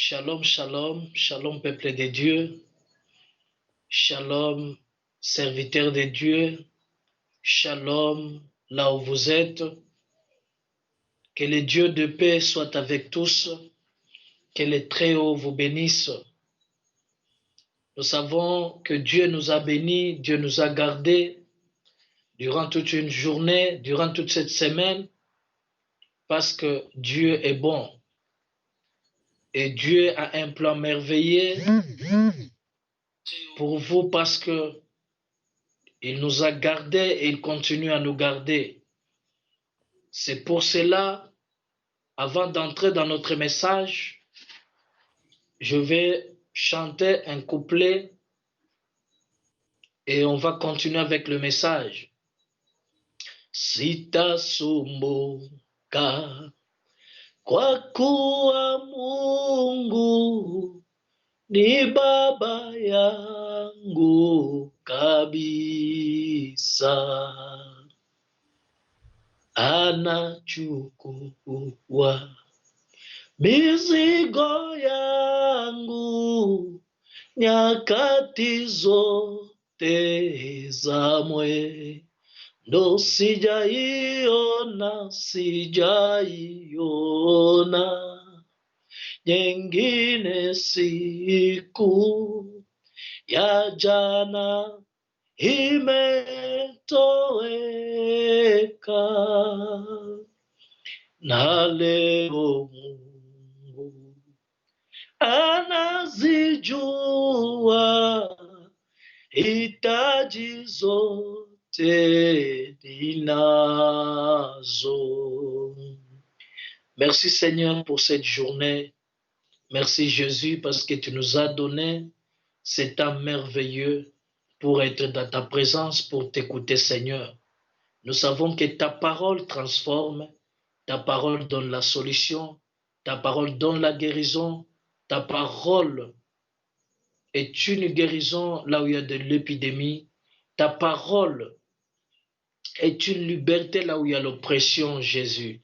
Shalom, shalom, shalom peuple de Dieu, shalom serviteurs de Dieu, shalom là où vous êtes, que le Dieu de paix soit avec tous, que le Très-Haut vous bénisse. Nous savons que Dieu nous a bénis, Dieu nous a gardés durant toute une journée, durant toute cette semaine, parce que Dieu est bon. Et Dieu a un plan merveilleux pour vous parce que il nous a gardés et il continue à nous garder. C'est pour cela, avant d'entrer dans notre message, je vais chanter un couplet et on va continuer avec le message. Sitasumbuka kwa kuwa Mungu ni baba yangu kabisa, anachukua mizigo yangu nyakati zote za mwendo, sijaiona nyingine siku ya jana imetoweka, na leo Mungu anazijua hitaji zote ninazo. Merci Seigneur pour cette journée. Merci Jésus parce que tu nous as donné cet temps merveilleux pour être dans ta présence, pour t'écouter Seigneur. Nous savons que ta parole transforme, ta parole donne la solution, ta parole donne la guérison, ta parole est une guérison là où il y a de l'épidémie, ta parole est une liberté là où il y a l'oppression, Jésus.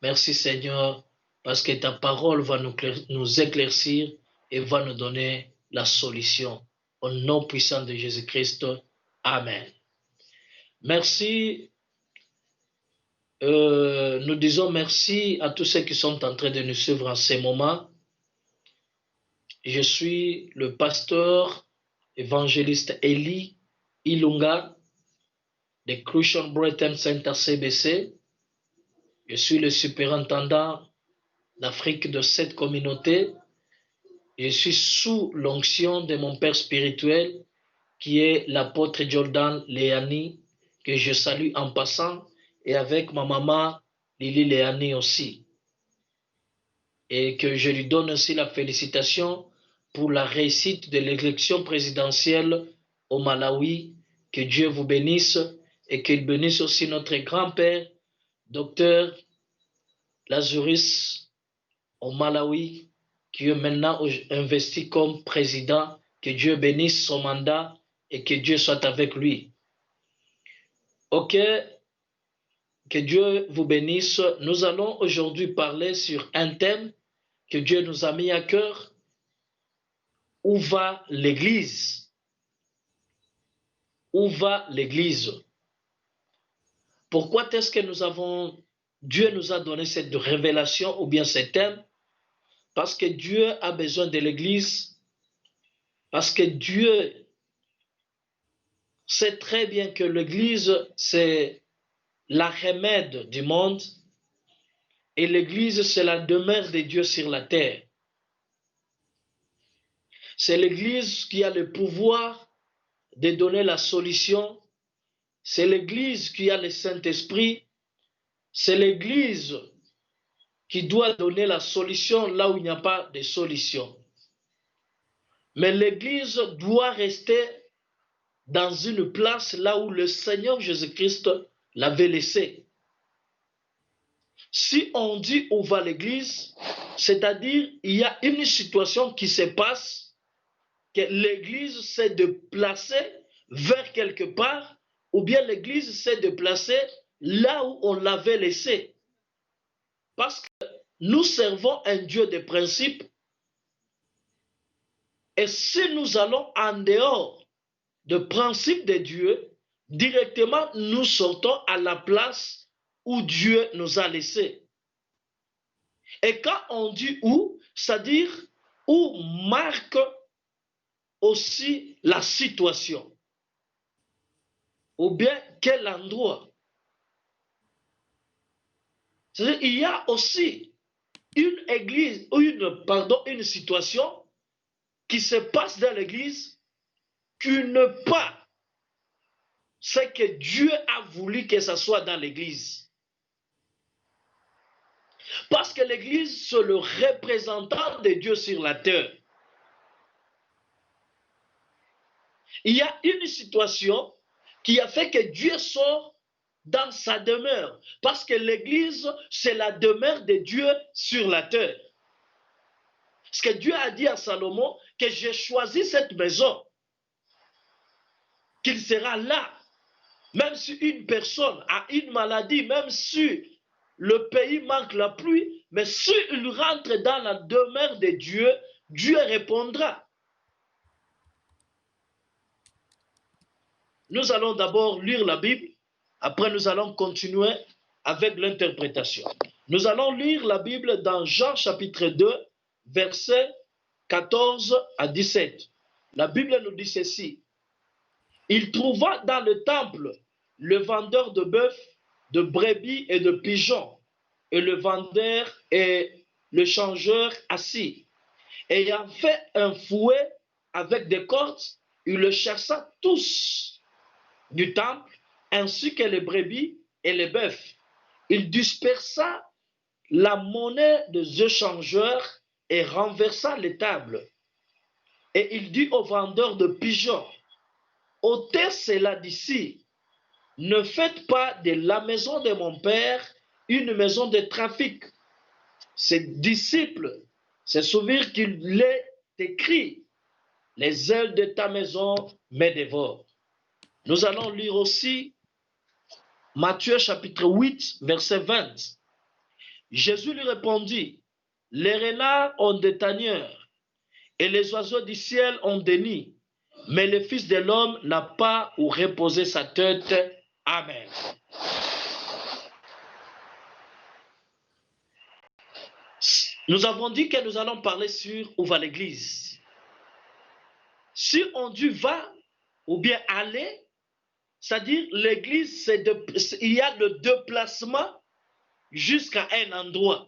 Merci Seigneur, parce que ta parole va nous éclaircir et va nous donner la solution. Au nom puissant de Jésus-Christ, Amen. Merci. Nous disons merci à tous ceux qui sont en train de nous suivre en ces moments. Je suis le pasteur évangéliste Eli Ilunga de Crucial Brighton Center CBC. Je suis le superintendant d'Afrique de cette communauté. Je suis sous l'onction de mon père spirituel qui est l'apôtre Jordan Léani, que je salue en passant, et avec ma maman Lili Léani aussi. Et que je lui donne aussi la félicitation pour la réussite de l'élection présidentielle au Malawi. Que Dieu vous bénisse et qu'il bénisse aussi notre grand-père, docteur Lazarus au Malawi, qui est maintenant investi comme président. Que Dieu bénisse son mandat et que Dieu soit avec lui. Ok, que Dieu vous bénisse. Nous allons aujourd'hui parler sur un thème que Dieu nous a mis à cœur. Où va l'Église? Où va l'Église? Pourquoi est-ce que Dieu nous a donné cette révélation ou bien ce thème? Parce que Dieu a besoin de l'Église, parce que Dieu sait très bien que l'Église, c'est la remède du monde et l'Église, c'est la demeure de Dieu sur la terre. C'est l'Église qui a le pouvoir de donner la solution. C'est l'Église qui a le Saint-Esprit. C'est l'Église qui doit donner la solution là où il n'y a pas de solution. Mais l'Église doit rester dans une place là où le Seigneur Jésus-Christ l'avait laissé. Si on dit où va l'Église, c'est-à-dire il y a une situation qui se passe, que l'Église s'est déplacée vers quelque part, ou bien l'Église s'est déplacée là où on l'avait laissé. Parce que nous servons un Dieu de principe, Et si nous allons en dehors du principe de Dieu, directement nous sortons à la place où Dieu nous a laissés. Et quand on dit où, c'est-à-dire où marque aussi la situation, ou bien quel endroit. C'est-à-dire il y a aussi une église, une situation qui se passe dans l'église qui n'est pas ce que Dieu a voulu que ce soit dans l'église. Parce que l'église, c'est le représentant de Dieu sur la terre. Il y a une situation qui a fait que Dieu sort dans sa demeure. Parce que l'église, c'est la demeure de Dieu sur la terre. Parce que Dieu a dit à Salomon que j'ai choisi cette maison, qu'il sera là. Même si une personne a une maladie, même si le pays manque la pluie, mais s'il rentre dans la demeure de Dieu, Dieu répondra. Nous allons d'abord lire la Bible, après nous allons continuer avec l'interprétation. Nous allons lire la Bible dans Jean chapitre 2, versets 14 à 17. La Bible nous dit ceci. Il trouva dans le temple le vendeur de bœufs, de brebis et de pigeons, et le vendeur et le changeur assis. Ayant fait un fouet avec des cordes, il le chercha tous du temple, ainsi que les brebis et les bœufs. Il dispersa la monnaie des échangeurs et renversa les tables. Et il dit aux vendeurs de pigeons, ôtez cela d'ici. Ne faites pas de la maison de mon père une maison de trafic. Ses disciples se souvirent qu'il est écrit, les ailes de ta maison me dévorent. Nous allons lire aussi Matthieu chapitre 8, verset 20. Jésus lui répondit, les renards ont des tanières et les oiseaux du ciel ont des nids, mais le Fils de l'homme n'a pas où reposer sa tête. Amen. Nous avons dit que nous allons parler sur où va l'église. Si on dit va ou bien aller, c'est-à-dire l'église, il y a le déplacement jusqu'à un endroit.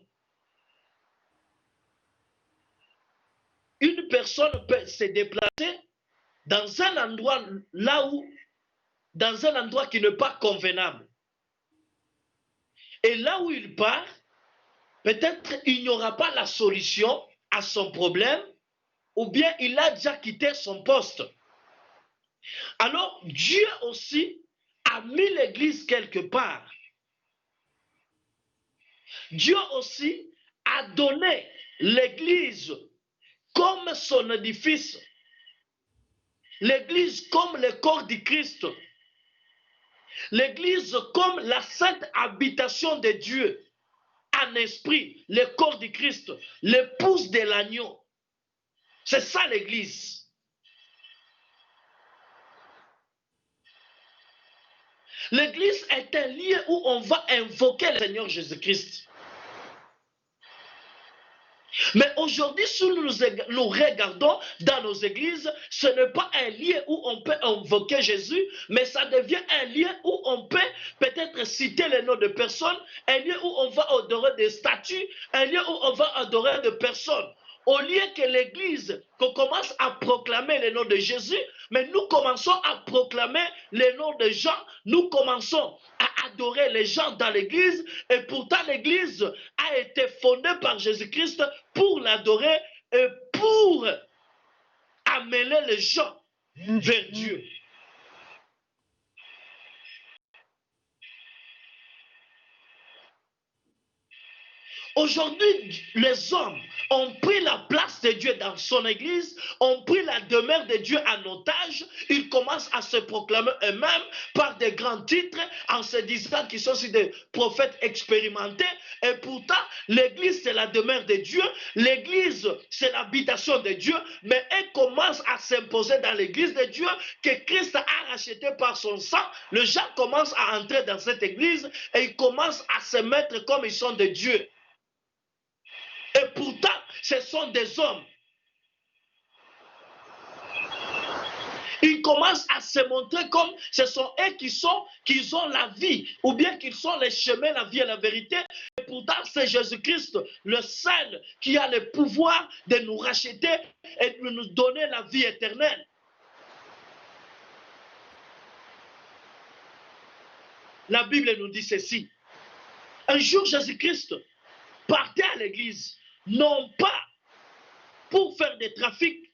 Une personne peut se déplacer dans un endroit dans un endroit qui n'est pas convenable. Et là où il part, peut-être il n'y aura pas la solution à son problème, ou bien il a déjà quitté son poste. Alors Dieu aussi a mis l'église quelque part. Dieu aussi a donné l'église comme son édifice. L'église comme le corps du Christ. L'église comme la sainte habitation de Dieu. En esprit, le corps du Christ, l'épouse de l'agneau. C'est ça l'église. L'église est un lieu où on va invoquer le Seigneur Jésus-Christ. Mais aujourd'hui, si nous regardons dans nos églises, ce n'est pas un lieu où on peut invoquer Jésus, mais ça devient un lieu où on peut peut-être citer les noms de personnes, un lieu où on va adorer des statues, un lieu où on va adorer des personnes. Au lieu que l'église, qu'on commence à proclamer le nom de Jésus, mais nous commençons à proclamer le nom de gens, nous commençons à adorer les gens dans l'église, et pourtant l'église a été fondée par Jésus-Christ pour l'adorer et pour amener les gens vers Dieu. Aujourd'hui, les hommes ont pris la place de Dieu dans son église ont pris la demeure de Dieu en otage. Ils commencent à se proclamer eux-mêmes par des grands titres en se disant qu'ils sont aussi des prophètes expérimentés. Et pourtant, l'église, c'est la demeure de Dieu. L'église, c'est l'habitation de Dieu. Mais elle commence à s'imposer dans l'église de Dieu que Christ a racheté par son sang. Les gens commencent à entrer dans cette église et ils commencent à se mettre comme ils sont de Dieu. Et pourtant, ce sont des hommes. Ils commencent à se montrer comme ce sont eux qui ont la vie, ou bien qu'ils sont les chemins, la vie et la vérité. Et pourtant, c'est Jésus-Christ, le seul qui a le pouvoir de nous racheter et de nous donner la vie éternelle. La Bible nous dit ceci. Un jour, Jésus-Christ partait à l'église, non pas pour faire des trafics,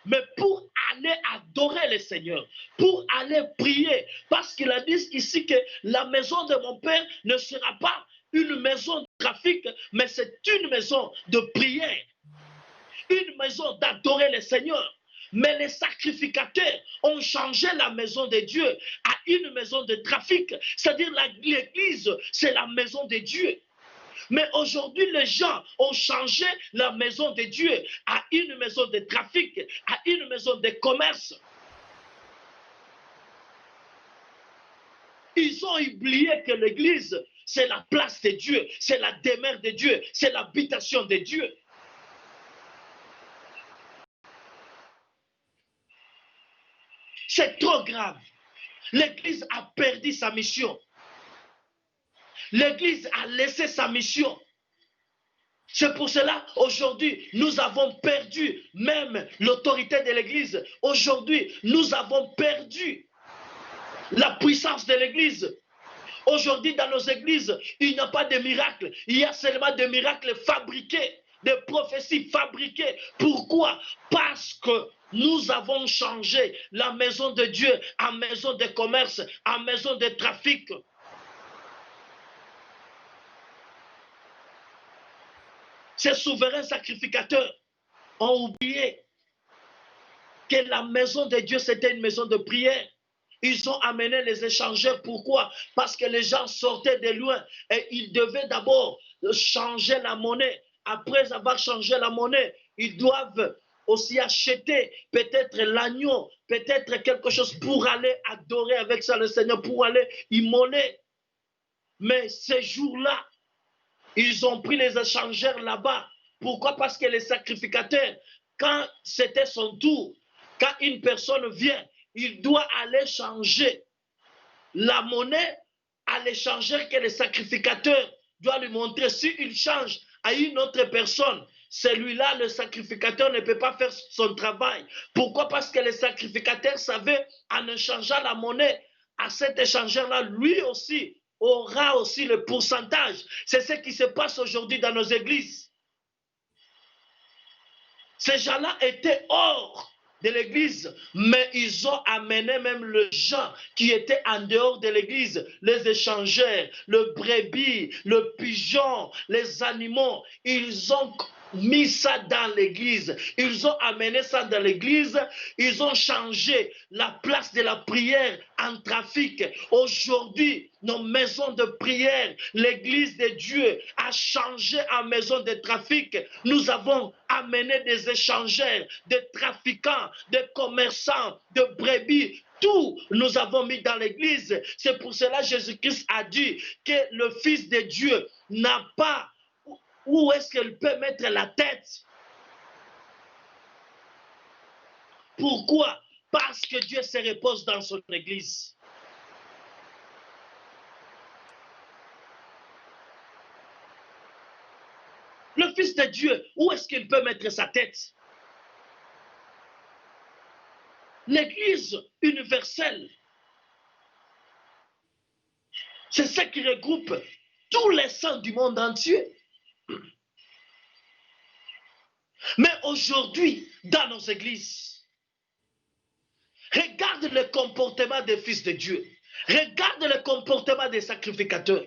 mais pour aller adorer le Seigneur, pour aller prier. Parce qu'il a dit ici que la maison de mon Père ne sera pas une maison de trafic, mais c'est une maison de prière, une maison d'adorer le Seigneur. Mais les sacrificateurs ont changé la maison de Dieu à une maison de trafic. C'est-à-dire l'église, c'est la maison de Dieu. Mais aujourd'hui, les gens ont changé la maison de Dieu à une maison de trafic, à une maison de commerce. Ils ont oublié que l'église, c'est la place de Dieu, c'est la demeure de Dieu, c'est l'habitation de Dieu. C'est trop grave. L'église a perdu sa mission. L'église a laissé sa mission. C'est pour cela, aujourd'hui, nous avons perdu même l'autorité de l'église. Aujourd'hui, nous avons perdu la puissance de l'église. Aujourd'hui, dans nos églises, il n'y a pas de miracles. Il y a seulement des miracles fabriqués, des prophéties fabriquées. Pourquoi? Parce que nous avons changé la maison de Dieu en maison de commerce, en maison de trafic. Ces souverains sacrificateurs ont oublié que la maison de Dieu, c'était une maison de prière. Ils ont amené les échangeurs. Pourquoi? Parce que les gens sortaient de loin et ils devaient d'abord changer la monnaie. Après avoir changé la monnaie, ils doivent aussi acheter peut-être l'agneau, peut-être quelque chose pour aller adorer avec ça le Seigneur, pour aller immoler. Mais ces jours-là, ils ont pris les échangeurs là-bas. Pourquoi? Parce que les sacrificateurs, quand c'était son tour, quand une personne vient, il doit aller changer la monnaie à l'échangeur que le sacrificateur doit lui montrer. S'il change à une autre personne, celui-là, le sacrificateur ne peut pas faire son travail. Pourquoi? Parce que le sacrificateur savait, en échangeant la monnaie à cet échangeur-là, lui aussi aura aussi le pourcentage. C'est ce qui se passe aujourd'hui dans nos églises. Ces gens-là étaient hors de l'église, mais ils ont amené même les gens qui étaient en dehors de l'église, les échangeurs, le brebis, le pigeon, les animaux. Ils ont mis ça dans l'église, ils ont amené ça dans l'église, ils ont changé la place de la prière en trafic. Aujourd'hui, nos maisons de prière, l'église de Dieu a changé en maison de trafic. Nous avons amené des échangeurs, des trafiquants, des commerçants, de brebis. Tout nous avons mis dans l'église. C'est pour cela que Jésus-Christ a dit que le Fils de Dieu n'a pas où est-ce qu'elle peut mettre la tête. Pourquoi? Parce que Dieu se repose dans son église. Le Fils de Dieu, où est-ce qu'il peut mettre sa tête? L'église universelle, c'est ce qui regroupe tous les saints du monde entier. Mais aujourd'hui, dans nos églises, regarde le comportement des fils de Dieu. Regarde le comportement des sacrificateurs.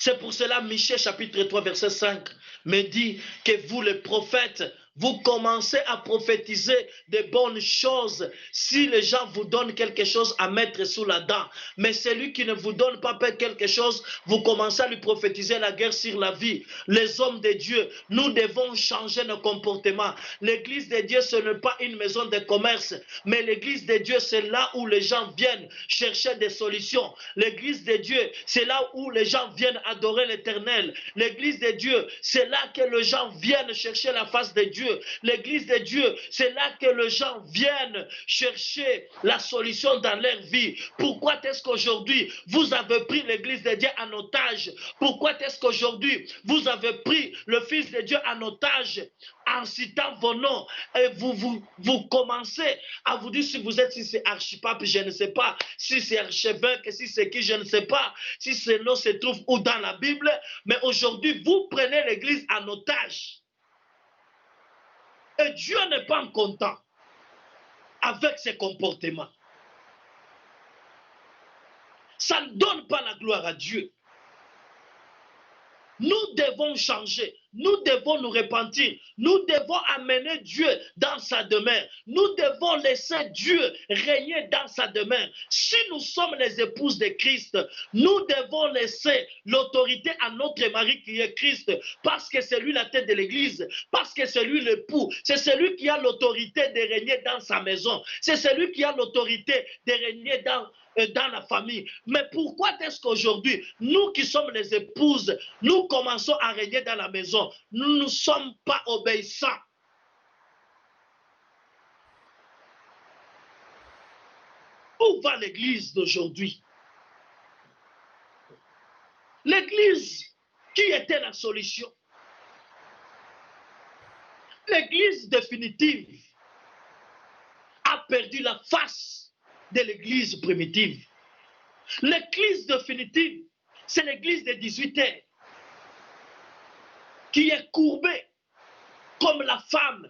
C'est pour cela, Michée chapitre 3, verset 5, me dit que vous, les prophètes, vous commencez à prophétiser de bonnes choses si les gens vous donnent quelque chose à mettre sous la dent. Mais celui qui ne vous donne pas quelque chose, vous commencez à lui prophétiser la guerre sur la vie. Les hommes de Dieu, nous devons changer nos comportements. L'église de Dieu, ce n'est pas une maison de commerce, mais l'église de Dieu, c'est là où les gens viennent chercher des solutions. L'église de Dieu, c'est là où les gens viennent adorer l'Éternel. L'église de Dieu, c'est là que les gens viennent chercher la face de Dieu. L'église de Dieu, c'est là que les gens viennent chercher la solution dans leur vie. Pourquoi est-ce qu'aujourd'hui, vous avez pris l'église de Dieu en otage? Pourquoi est-ce qu'aujourd'hui, vous avez pris le Fils de Dieu en otage en citant vos noms? Et vous commencez à vous dire si c'est archipape, je ne sais pas, si c'est archevêque, si c'est qui, je ne sais pas, si ce nom se trouve où dans la Bible, mais aujourd'hui, vous prenez l'église en otage. Et Dieu n'est pas content avec ses comportements. Ça ne donne pas la gloire à Dieu. Nous devons changer, nous devons nous repentir, nous devons amener Dieu dans sa demeure, nous devons laisser Dieu régner dans sa demeure. Si nous sommes les épouses de Christ, nous devons laisser l'autorité à notre mari qui est Christ, parce que c'est lui la tête de l'église, parce que c'est lui l'époux, c'est celui qui a l'autorité de régner dans sa maison, c'est celui qui a l'autorité de régner dans la famille. Mais pourquoi est-ce qu'aujourd'hui, nous qui sommes les épouses, nous commençons à régner dans la maison? Nous ne sommes pas obéissants. Où va l'église d'aujourd'hui? L'église, qui était la solution? L'église définitive a perdu la face de l'église primitive. L'église définitive, c'est l'église des 18 heures qui est courbée comme la femme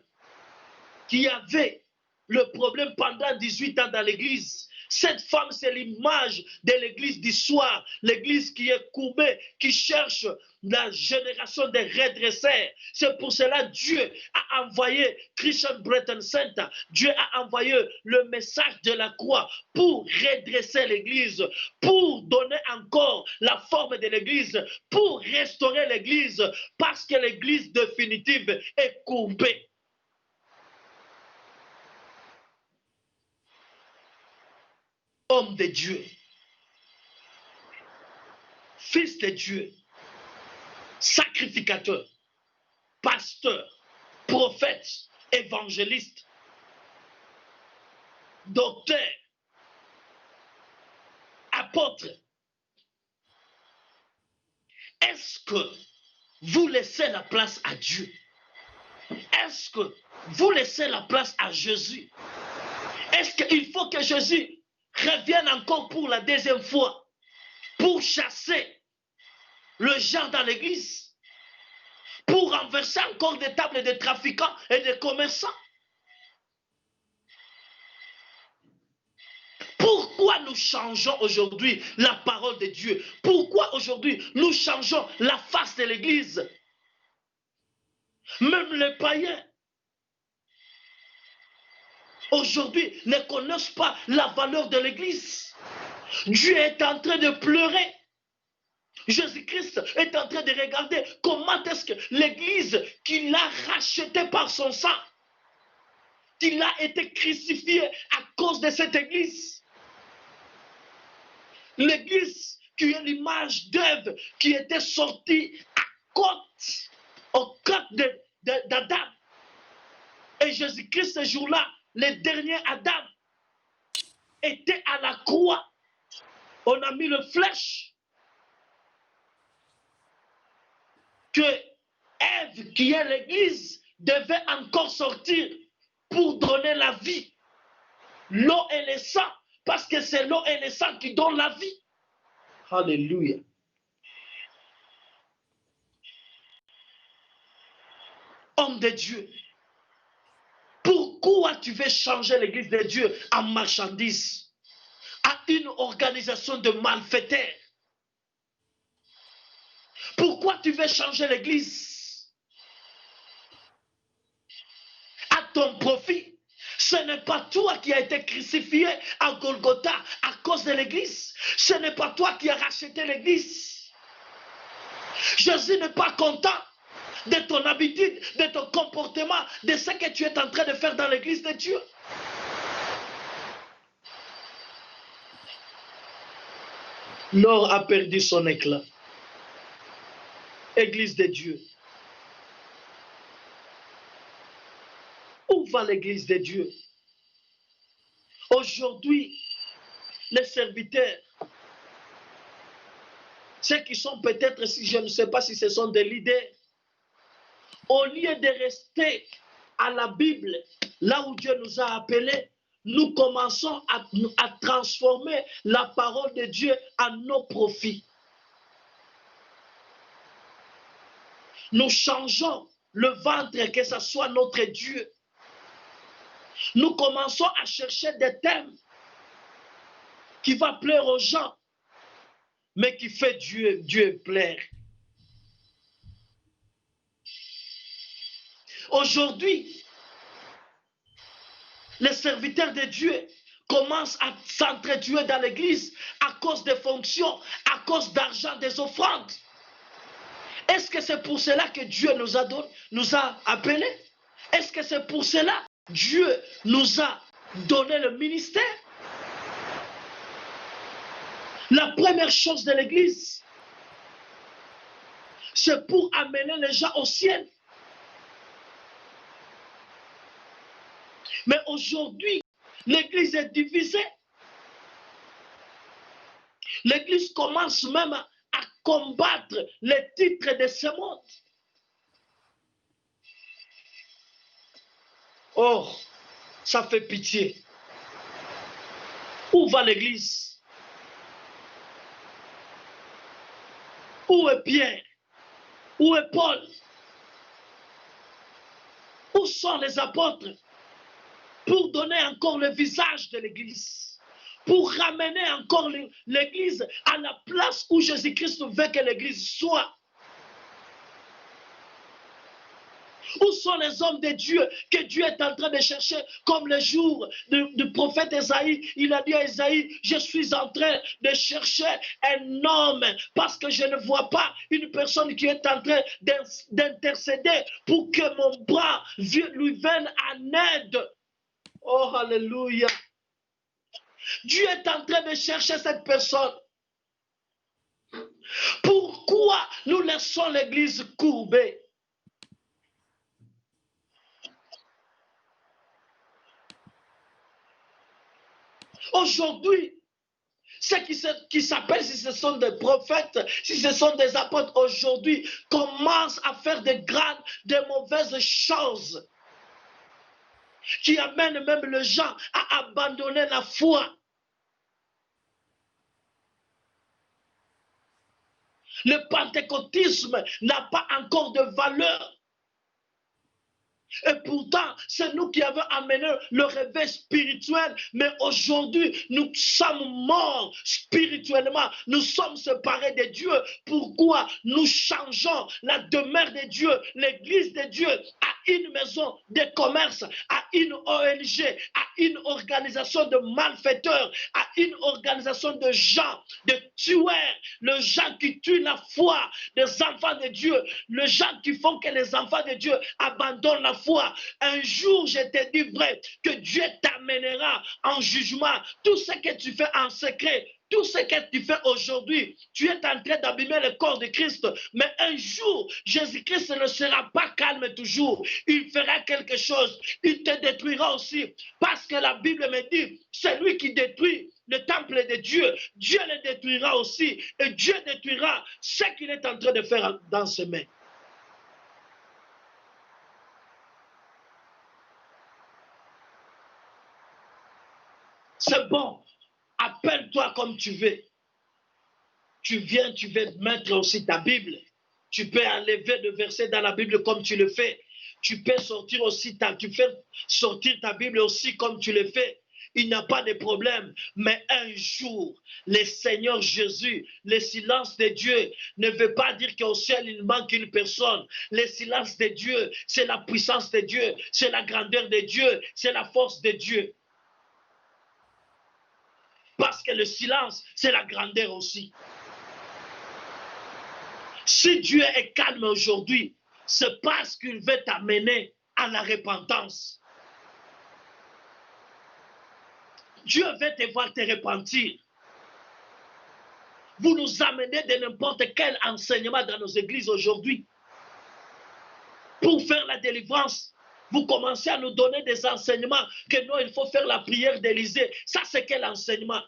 qui avait le problème pendant 18 ans dans l'église. Cette femme, c'est l'image de l'église du soir, l'église qui est courbée, qui cherche la génération des redresseurs. C'est pour cela que Dieu a envoyé Christian Brethren Center. Dieu a envoyé le message de la croix pour redresser l'église, pour donner encore la forme de l'église, pour restaurer l'église, parce que l'église définitive est courbée. Homme de Dieu, fils de Dieu, sacrificateur, pasteur, prophète, évangéliste, docteur, apôtre. Est-ce que vous laissez la place à Dieu? Est-ce que vous laissez la place à Jésus? Est-ce qu'il faut que Jésus revienne encore pour la deuxième fois pour chasser le genre dans l'église, pour renverser encore des tables de trafiquants et de commerçants? Pourquoi nous changeons aujourd'hui la parole de Dieu? Pourquoi aujourd'hui nous changeons la face de l'église? Même les païens aujourd'hui ne connaissent pas la valeur de l'église. Dieu est en train de pleurer. Jésus-Christ est en train de regarder comment est-ce que l'église qu'il a rachetée par son sang, qu'il a été crucifié à cause de cette église. L'église qui est l'image d'Ève qui était sortie au côte d'Adam. Et Jésus-Christ, ce jour-là, le dernier Adam, était à la croix. On a mis le flèche que Ève, qui est l'église, devait encore sortir pour donner la vie. L'eau et le sang, parce que c'est l'eau et le sang qui donnent la vie. Alléluia. Homme de Dieu, pourquoi tu veux changer l'église de Dieu en marchandise, à une organisation de malfaiteurs? Pourquoi tu veux changer l'église? À ton profit. Ce n'est pas toi qui as été crucifié à Golgotha à cause de l'église. Ce n'est pas toi qui as racheté l'église. Jésus n'est pas content de ton habitude, de ton comportement, de ce que tu es en train de faire dans l'église de Dieu. L'or a perdu son éclat. Église de Dieu. Où va l'église de Dieu? Aujourd'hui, les serviteurs, ceux qui sont peut-être, si je ne sais pas si ce sont des leaders, au lieu de rester à la Bible, là où Dieu nous a appelés, nous commençons à transformer la parole de Dieu à nos profits. Nous changeons le ventre, que ce soit notre Dieu. Nous commençons à chercher des thèmes qui vont plaire aux gens, mais qui fait Dieu plaire. Aujourd'hui, les serviteurs de Dieu commencent à s'entretuer dans l'église à cause des fonctions, à cause d'argent, des offrandes. Est-ce que c'est pour cela que Dieu nous a appelés? Est-ce que c'est pour cela que Dieu nous a donné le ministère? La première chose de l'église, c'est pour amener les gens au ciel. Mais aujourd'hui, l'église est divisée. L'église commence même à combattre les titres de ce monde. Or, ça fait pitié. Où va l'église? Où est Pierre? Où est Paul? Où sont les apôtres pour donner encore le visage de l'église? Pour ramener encore l'église à la place où Jésus-Christ veut que l'église soit. Où sont les hommes de Dieu que Dieu est en train de chercher, comme le jour du prophète Esaïe? Il a dit à Esaïe, je suis en train de chercher un homme parce que je ne vois pas une personne qui est en train d'intercéder pour que mon bras lui vienne en aide. Oh, alléluia. Dieu est en train de chercher cette personne. Pourquoi nous laissons l'église courbée? Aujourd'hui, ceux qui s'appellent, si ce sont des prophètes, si ce sont des apôtres, aujourd'hui, commencent à faire de mauvaises choses qui amènent même les gens à abandonner la foi. Le pentecôtisme n'a pas encore de valeur. Et pourtant, c'est nous qui avons amené le réveil spirituel. Mais aujourd'hui, nous sommes morts spirituellement. Nous sommes séparés de Dieu. Pourquoi nous changeons la demeure de Dieu, l'église de Dieu, à une maison de commerce, à une ONG, à une organisation de malfaiteurs, à une organisation de gens, de tueurs, les gens qui tuent la foi des enfants de Dieu, les gens qui font que les enfants de Dieu abandonnent la foi. Un jour, je te dis vrai, que Dieu t'amènera en jugement. Tout ce que tu fais en secret, tout ce que tu fais aujourd'hui, tu es en train d'abîmer le corps de Christ. Mais un jour, Jésus-Christ ne sera pas calme toujours. Il fera quelque chose. Il te détruira aussi. Parce que la Bible me dit, c'est lui qui détruit le temple de Dieu. Dieu le détruira aussi. Et Dieu détruira ce qu'il est en train de faire dans ses mains. C'est bon. Appelle-toi comme tu veux. Tu viens, tu veux mettre aussi ta Bible. Tu peux enlever le verset dans la Bible comme tu le fais. Tu peux sortir aussi tu fais sortir ta Bible aussi comme tu le fais. il n'y a pas de problème. Mais un jour, le Seigneur Jésus, le silence de Dieu ne veut pas dire qu'au ciel, il manque une personne. Le silence de Dieu, c'est la puissance de Dieu, c'est la grandeur de Dieu, c'est la force de Dieu. Parce que le silence, c'est la grandeur aussi. Si Dieu est calme aujourd'hui, c'est parce qu'il veut t'amener à la repentance. Dieu veut te voir te repentir. Vous nous amenez de n'importe quel enseignement dans nos églises aujourd'hui. Pour faire la délivrance, vous commencez à nous donner des enseignements que non, il faut faire la prière d'Élysée. Ça, c'est quel enseignement?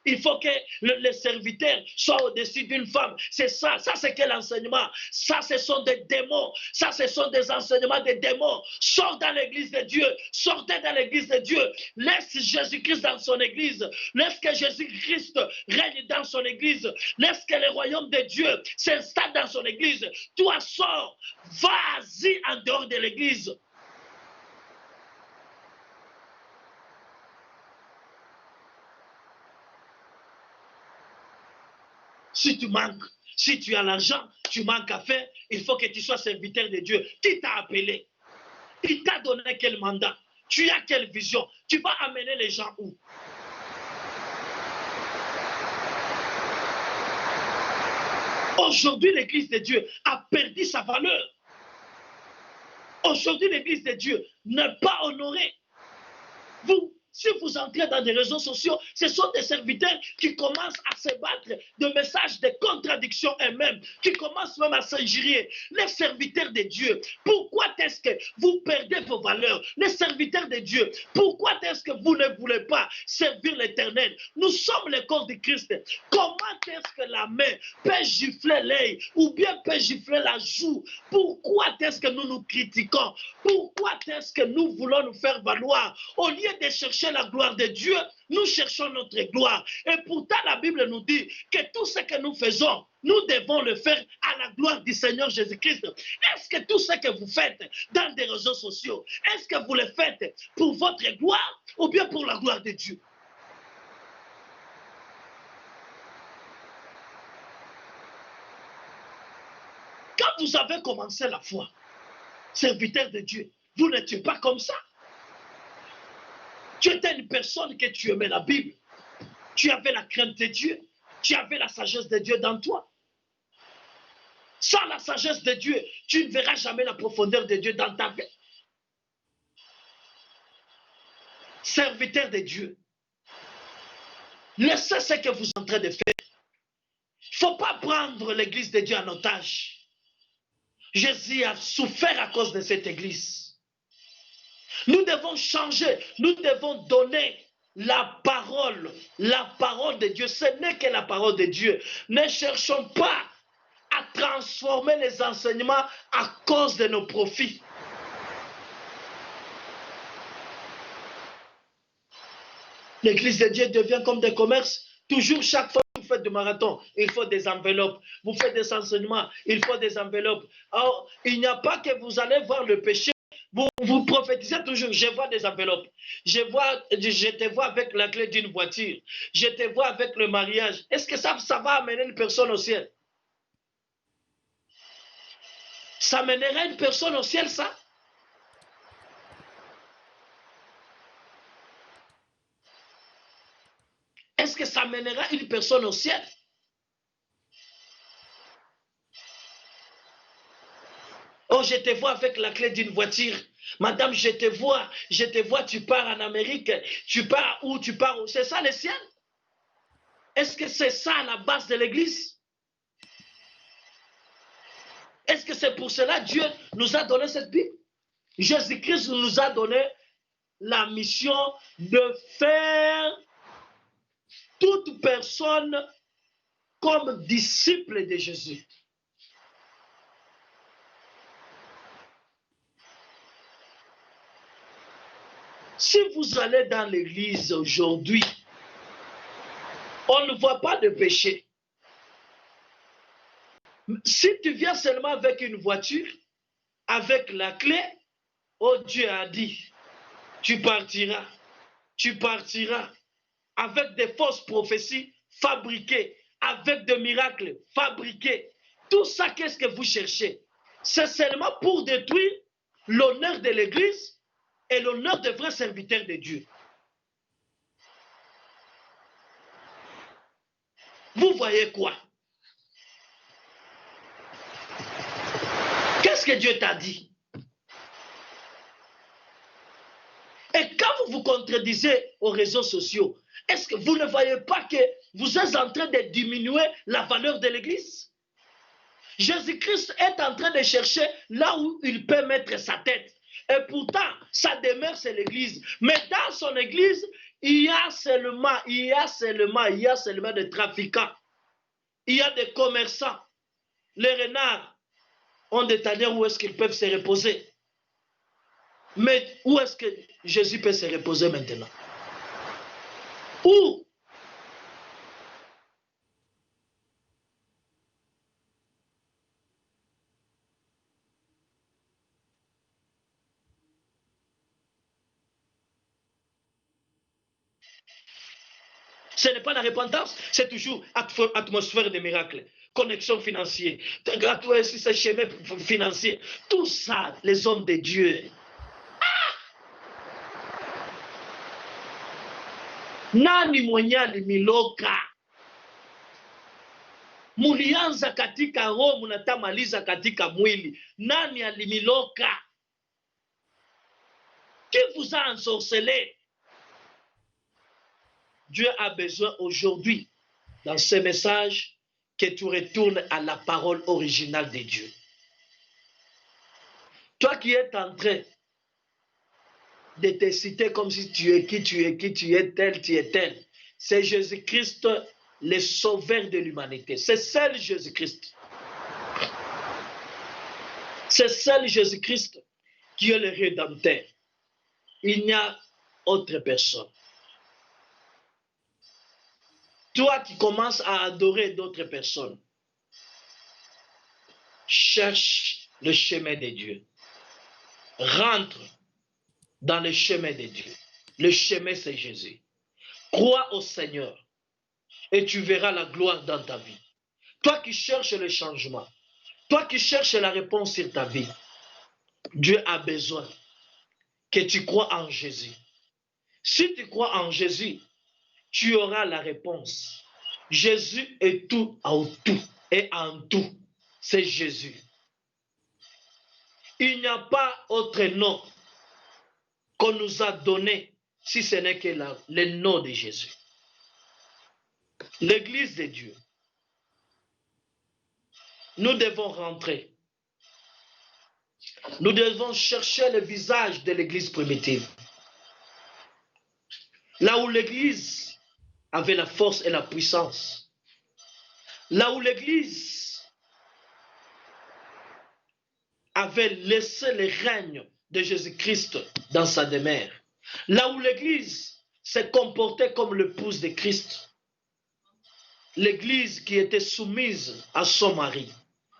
Il faut que le serviteur soit au-dessus d'une femme. C'est ça. Ça, c'est quel enseignement? Ça, ce sont des démons. Ça, ce sont des enseignements des démons. Sors dans l'église de Dieu. Sortez dans l'église de Dieu. Laisse Jésus-Christ dans son église. Laisse que Jésus-Christ règne dans son église. Laisse que le royaume de Dieu s'installe dans son église. Toi, sors. Vas-y en dehors de l'église. Si tu manques, si tu as l'argent, tu manques à faire, il faut que tu sois serviteur de Dieu. Qui t'a appelé? Il t'a donné quel mandat? Tu as quelle vision? Tu vas amener les gens où? Aujourd'hui, l'église de Dieu a perdu sa valeur. Aujourd'hui, l'église de Dieu n'est pas honorée. Vous, si vous entrez dans des réseaux sociaux, ce sont des serviteurs qui commencent à se battre de messages de contradiction eux-mêmes, qui commencent même à s'injurier. Les serviteurs de Dieu, pourquoi est-ce que vous perdez vos valeurs? Les serviteurs de Dieu, pourquoi est-ce que vous ne voulez pas servir l'Éternel? Nous sommes le corps de Christ. Comment est-ce que la main peut gifler l'œil ou bien peut gifler la joue? Pourquoi est-ce que nous nous critiquons? Pourquoi est-ce que nous voulons nous faire valoir? Au lieu de chercher la gloire de Dieu, nous cherchons notre gloire. Et pourtant, la Bible nous dit que tout ce que nous faisons, nous devons le faire à la gloire du Seigneur Jésus-Christ. Est-ce que tout ce que vous faites dans des réseaux sociaux, est-ce que vous le faites pour votre gloire ou bien pour la gloire de Dieu? Quand vous avez commencé la foi, serviteur de Dieu, vous n'étiez pas comme ça. Tu étais une personne que tu aimais la Bible. Tu avais la crainte de Dieu. Tu avais la sagesse de Dieu dans toi. Sans la sagesse de Dieu, tu ne verras jamais la profondeur de Dieu dans ta vie. Serviteur de Dieu, laissez ce que vous êtes en train de faire. Il ne faut pas prendre l'église de Dieu en otage. Jésus a souffert à cause de cette église. Nous devons changer, nous devons donner la parole de Dieu. Ce n'est que la parole de Dieu. Ne cherchons pas à transformer les enseignements à cause de nos profits. L'église de Dieu devient comme des commerces. Toujours, chaque fois que vous faites du marathon, il faut des enveloppes. Vous faites des enseignements, il faut des enveloppes. Alors, il n'y a pas que vous allez voir le péché. Vous prophétisez toujours, je vois des enveloppes. Je te vois avec la clé d'une voiture. Je te vois avec le mariage. Est-ce que ça va amener une personne au ciel? Ça mènerait une personne au ciel, ça? Est-ce que ça mènera une personne au ciel? Oh, je te vois avec la clé d'une voiture. Madame, je te vois, tu pars en Amérique, tu pars où, tu pars où? C'est ça le ciel? Est-ce que c'est ça la base de l'église? Est-ce que c'est pour cela que Dieu nous a donné cette Bible? Jésus-Christ nous a donné la mission de faire toute personne comme disciple de Jésus. Si vous allez dans l'église aujourd'hui, on ne voit pas de péché. Si tu viens seulement avec une voiture, avec la clé, oh Dieu a dit, tu partiras. tu partiras avec des fausses prophéties fabriquées, avec des miracles fabriqués. Tout ça, qu'est-ce que vous cherchez? C'est seulement pour détruire l'honneur de l'Église et l'honneur des vrais serviteurs de Dieu. Vous voyez quoi? Qu'est-ce que Dieu t'a dit? Et quand vous vous contredisez aux réseaux sociaux, est-ce que vous ne voyez pas que vous êtes en train de diminuer la valeur de l'Église? Jésus-Christ est en train de chercher là où il peut mettre sa tête. Et pourtant, sa demeure, c'est l'Église. Mais dans son Église, il y a seulement des trafiquants. Il y a des commerçants. Les renards ont des tanières où est-ce qu'ils peuvent se reposer. Mais où est-ce que Jésus peut se reposer maintenant? Où? Ce n'est pas la repentance, c'est toujours atmosphère de miracles, connexion financière, ce chemin financier. Tout ça, les hommes de Dieu. Nani mwenye alimiloka? Mulianza katika roho, munatamaliza katika mwili. Nani alimiloka? Qui vous a ensorcelé? Dieu a besoin aujourd'hui, dans ce message, que tu retournes à la parole originale de Dieu. Toi qui es en train de te citer comme si tu es qui, tu es tel. C'est Jésus-Christ, le sauveur de l'humanité. C'est seul Jésus-Christ. C'est seul Jésus-Christ qui est le Rédempteur. Il n'y a autre personne. Toi qui commences à adorer d'autres personnes, cherche le chemin de Dieu. Rentre dans le chemin de Dieu. Le chemin, c'est Jésus. Crois au Seigneur et tu verras la gloire dans ta vie. Toi qui cherches le changement, toi qui cherches la réponse sur ta vie, Dieu a besoin que tu crois en Jésus. Si tu crois en Jésus, tu auras la réponse. Jésus est tout en tout et en tout. C'est Jésus. Il n'y a pas autre nom qu'on nous a donné si ce n'est que le nom de Jésus. L'Église de Dieu. Nous devons rentrer. Nous devons chercher le visage de l'Église primitive. Là où l'Église avait la force et la puissance. Là où l'Église avait laissé le règne de Jésus-Christ dans sa demeure. Là où l'Église s'est comportée comme l'épouse de Christ. L'Église qui était soumise à son mari,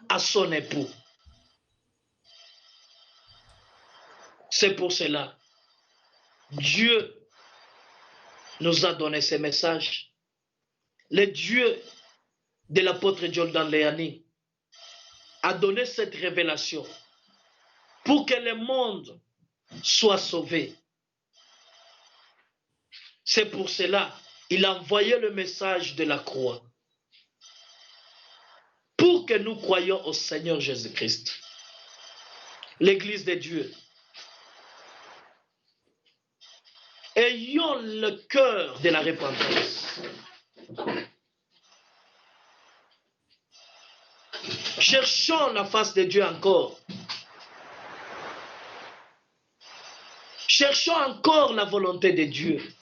à son époux. C'est pour cela, Dieu nous a donné ce message. Le Dieu de l'apôtre Jordan Léani a donné cette révélation pour que le monde soit sauvé. C'est pour cela qu'il a envoyé le message de la croix pour que nous croyions au Seigneur Jésus-Christ. L'Église de Dieu. Ayons le cœur de la repentance. Cherchons la face de Dieu encore. Cherchons encore la volonté de Dieu.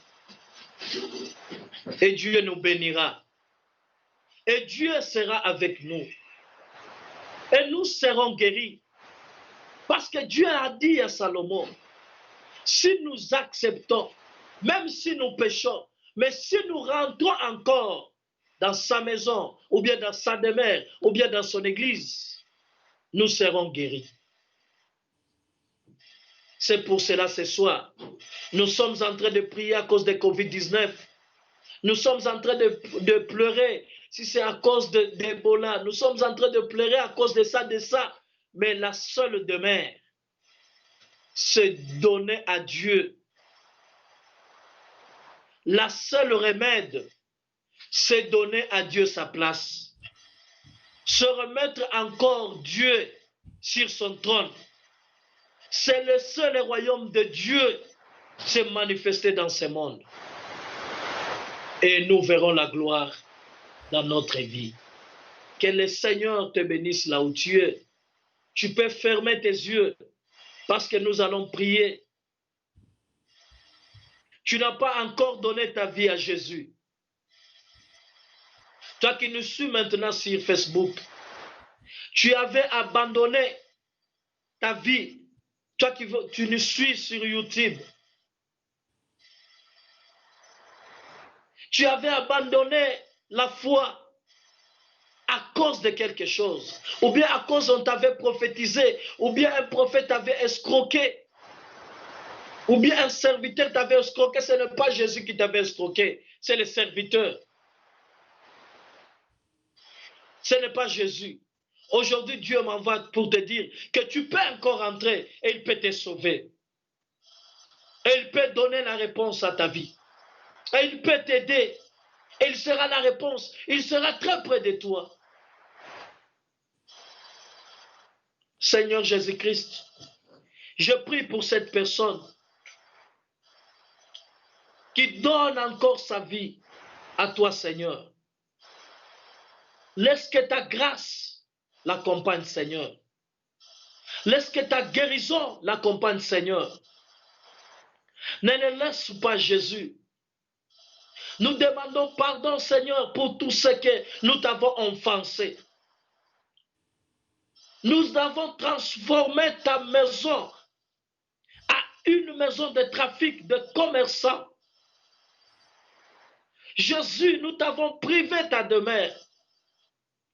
Et Dieu nous bénira. Et Dieu sera avec nous. Et nous serons guéris. Parce que Dieu a dit à Salomon, si nous acceptons, même si nous péchons, mais si nous rentrons encore dans sa maison, ou bien dans sa demeure, ou bien dans son église, nous serons guéris. C'est pour cela ce soir, nous sommes en train de prier à cause de Covid-19. Nous sommes en train de pleurer si c'est à cause d'Ebola. Nous sommes en train de pleurer à cause de ça, de ça. Mais la seule demeure, c'est donner à Dieu. La seule remède, c'est donner à Dieu sa place. Se remettre encore Dieu sur son trône. C'est le seul royaume de Dieu se manifester dans ce monde. Et nous verrons la gloire dans notre vie. Que le Seigneur te bénisse là où tu es. Tu peux fermer tes yeux parce que nous allons prier. Tu n'as pas encore donné ta vie à Jésus. Toi qui nous suis maintenant sur Facebook, tu avais abandonné ta vie. Toi qui tu nous suis sur YouTube, tu avais abandonné la foi à cause de quelque chose, ou bien à cause on t'avait prophétisé, ou bien un prophète t'avait escroqué, ou bien un serviteur t'avait escroqué. Ce n'est pas Jésus qui t'avait escroqué, c'est le serviteur. Ce n'est pas Jésus. Aujourd'hui, Dieu m'envoie pour te dire que tu peux encore entrer et il peut te sauver. Et il peut donner la réponse à ta vie. Et il peut t'aider. Et il sera la réponse. Il sera très près de toi. Seigneur Jésus-Christ, je prie pour cette personne qui donne encore sa vie à toi, Seigneur. Laisse que ta grâce l'accompagne, Seigneur. Laisse que ta guérison l'accompagne, Seigneur. Ne le laisse pas, Jésus. Nous demandons pardon, Seigneur, pour tout ce que nous t'avons offensé. Nous avons transformé ta maison à une maison de trafic, de commerçants. Jésus, nous t'avons privé ta demeure.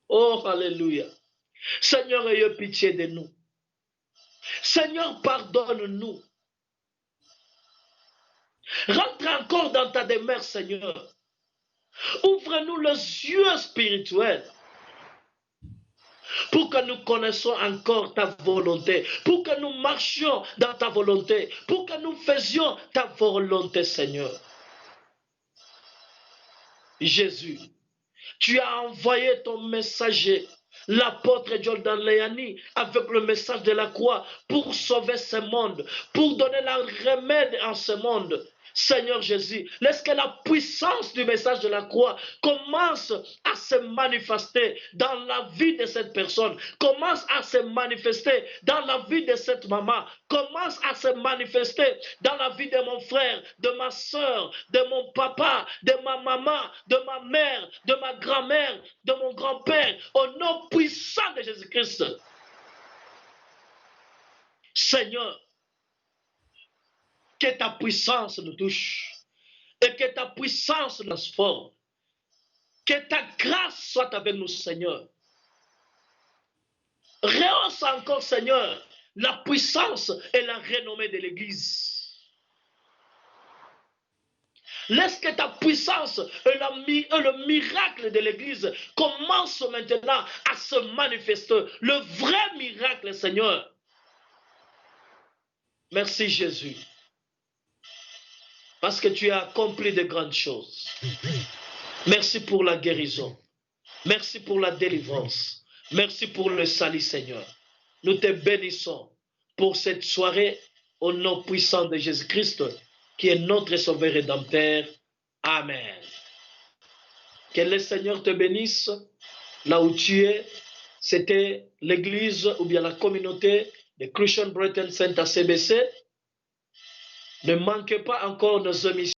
Oh, alléluia. Seigneur, ayez pitié de nous. Seigneur, pardonne-nous. Rentre encore dans ta demeure, Seigneur. Ouvre-nous les yeux spirituels pour que nous connaissions encore ta volonté, pour que nous marchions dans ta volonté, pour que nous faisions ta volonté, Seigneur. Jésus, tu as envoyé ton messager, l'apôtre Jordan Léani, avec le message de la croix pour sauver ce monde, pour donner la remède en ce monde. Seigneur Jésus, laisse que la puissance du message de la croix commence à se manifester dans la vie de cette personne, commence à se manifester dans la vie de cette maman, commence à se manifester dans la vie de mon frère, de ma soeur, de mon papa, de ma maman, de ma mère, de ma grand-mère, de mon grand-père, au nom puissant de Jésus-Christ. Seigneur, que ta puissance nous touche et que ta puissance nous transforme. Que ta grâce soit avec nous, Seigneur. Rehausse encore, Seigneur, la puissance et la renommée de l'Église. Laisse que ta puissance et le miracle de l'Église commence maintenant à se manifester. Le vrai miracle, Seigneur. Merci, Jésus. Parce que tu as accompli de grandes choses. Merci pour la guérison. Merci pour la délivrance. Merci pour le salut, Seigneur. Nous te bénissons pour cette soirée au nom puissant de Jésus-Christ, qui est notre Sauveur Rédempteur. Amen. Que le Seigneur te bénisse là où tu es. C'était l'église ou bien la communauté de Christian Brethren Center CBC. Ne manquez pas encore nos émissions.